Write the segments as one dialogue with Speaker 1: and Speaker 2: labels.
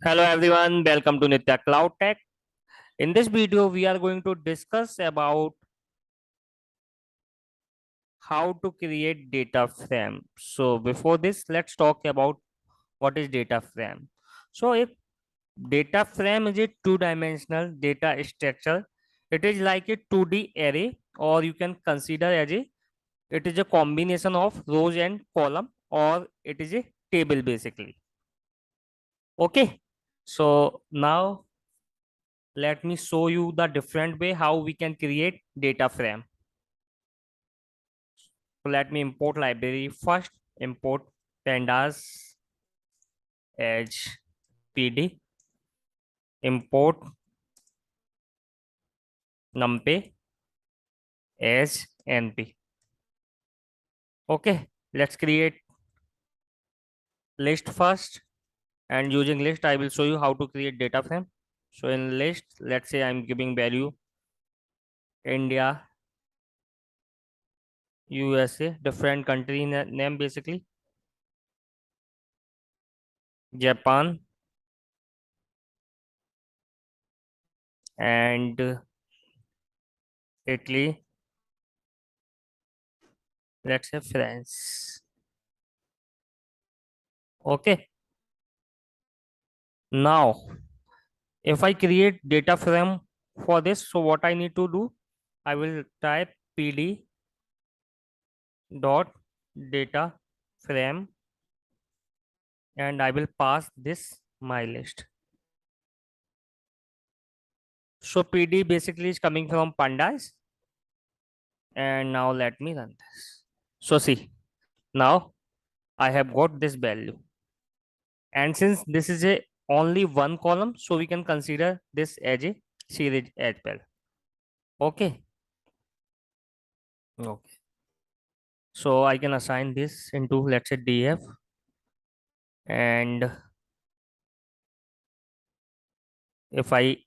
Speaker 1: Hello everyone, welcome to NityaCloudtech. In this video, we are going to discuss about how to create data frame. So before this, let's talk about what is data frame. So if data frame is a two-dimensional data structure, it is like a 2D array, or you can consider as it is a combination of rows and column, or it is a table basically. Okay. So now let me show you the different way how we can create data frame. So let me import library first. Import pandas as pd. Import numpy as np. Okay, let's create list first, and using list I will show you how to create data frame. So in list, let's say I'm giving value India, USA, different country name basically, Japan, and Italy, let's say France. Okay, now if I create data frame for this, so what I need to do, I will type pd dot data frame, and I will pass this my list. So pd basically is coming from pandas, and now let me run this. So see, now I have got this value, and since this is a only one column, so we can consider this as a series as well. Okay. Okay. So I can assign this into, let's say, df, and if I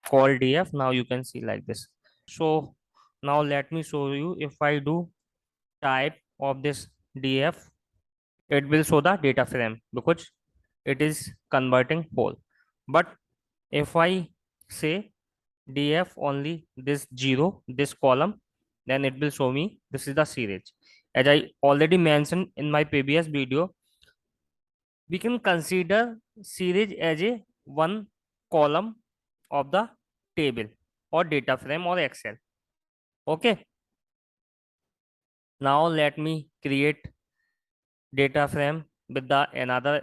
Speaker 1: call df, now you can see like this. So now let me show you, if I do type of this df, it will show the data frame because it is converting whole. But if I say df only this zero, this column, then it will show me this is the series. As I already mentioned in my previous video, we can consider series as a one column of the table or data frame or excel. Okay, now let me create data frame with the another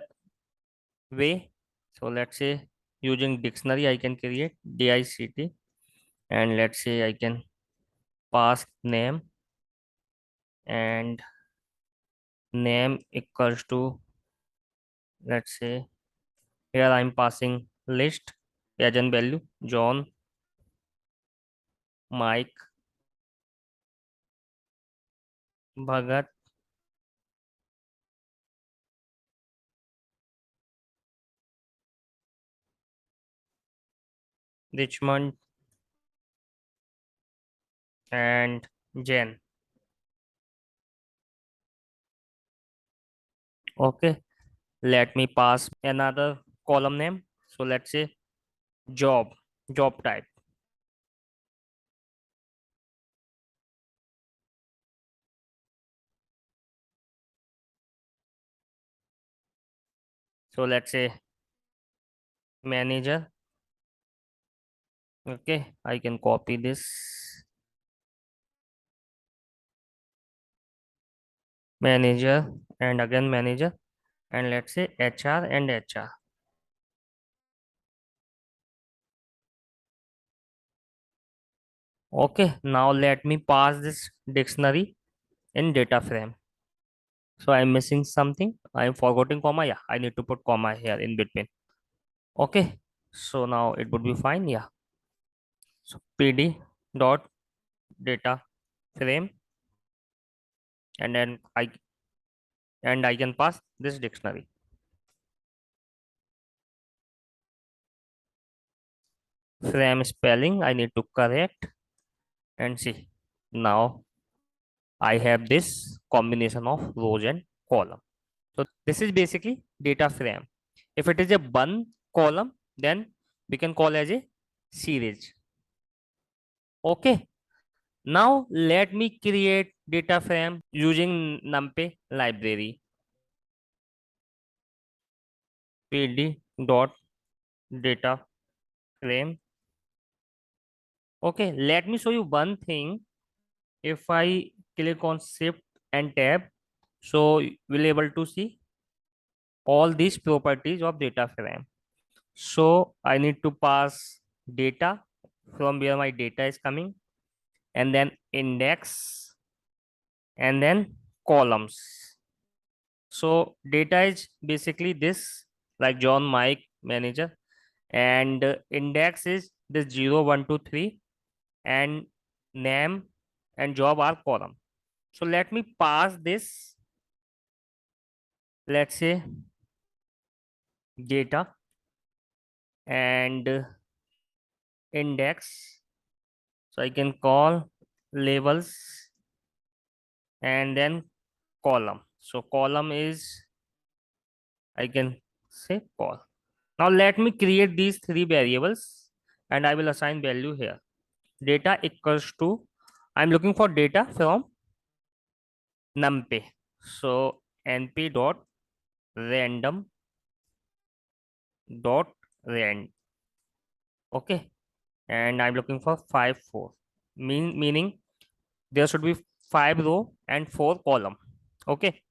Speaker 1: way. So let's say using dictionary I can create dict, and let's say I can pass name, and name equals to, let's say, here I'm passing list as an value John, Mike, Bhagat, Richmond, and Jen. Okay, let me pass another column name. So let's say job, job type. So let's say manager. Okay, I can copy this manager, and again manager, and let's say HR and HR. Okay, now let me pass this dictionary in data frame. So I'm missing something. I'm forgetting comma. Yeah, I need to put comma here in between. Okay, so now it would be fine. Yeah. So pd dot data frame, and then I can pass this dictionary. Frame spelling I need to correct, and see, now I have this combination of rows and column. So this is basically data frame. If it is a one column, then we can call as a series. Okay. Now let me create data frame using Numpy library. pd dot data frame. Okay, let me show you one thing. If I click on shift and tab, so we'll able to see all these properties of data frame. So I need to pass data from where my data is coming, and then index, and then columns. So data is basically this, like John, Mike, manager, and index is this 0, 1, 2, 3, and name and job are column. So let me pass this, let's say data and index. So I can call labels and then column. So column is, I can say call. Now let me create these three variables and I will assign value here. Data equals to, I'm looking for data from Numpy. So np dot random dot rand. Okay. And I'm looking for 5, 4. Meaning there should be 5 row and 4 column. Okay.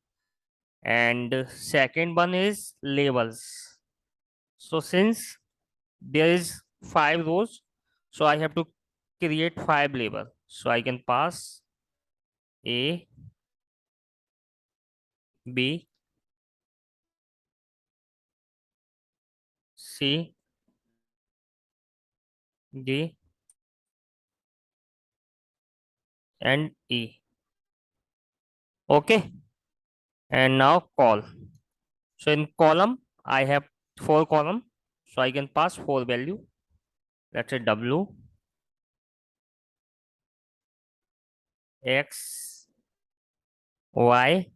Speaker 1: And second one is labels. So since there is 5 rows, so I have to create 5 label. So I can pass A, B, C, D, and E. Okay. And now call. So in column, I have 4 column. So I can pass 4 value. Let's say W, X, Y,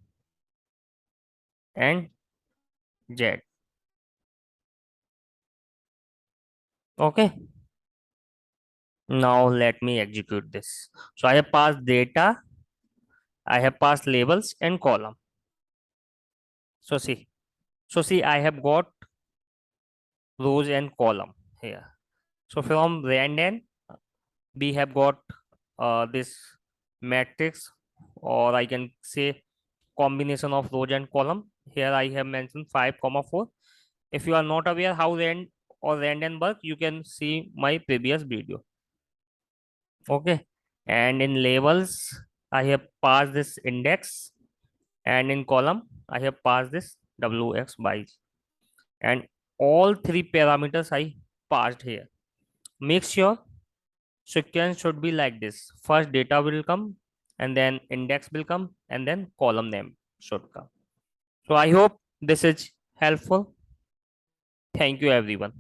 Speaker 1: and Z. Okay. Now let me execute this. So I have passed data, I have passed labels and column. So see, I have got rows and column here. So from random, we have got this matrix, or I can say combination of rows and column. Here I have mentioned 5, 4. If you are not aware how rand or random work, you can see my previous video. Okay. And in labels, I have passed this index, and in column, I have passed this wx by, and all 3 parameters I passed here. Make sure sequence should be like this. First data will come, and then index will come, and then column name should come. So I hope this is helpful. Thank you everyone.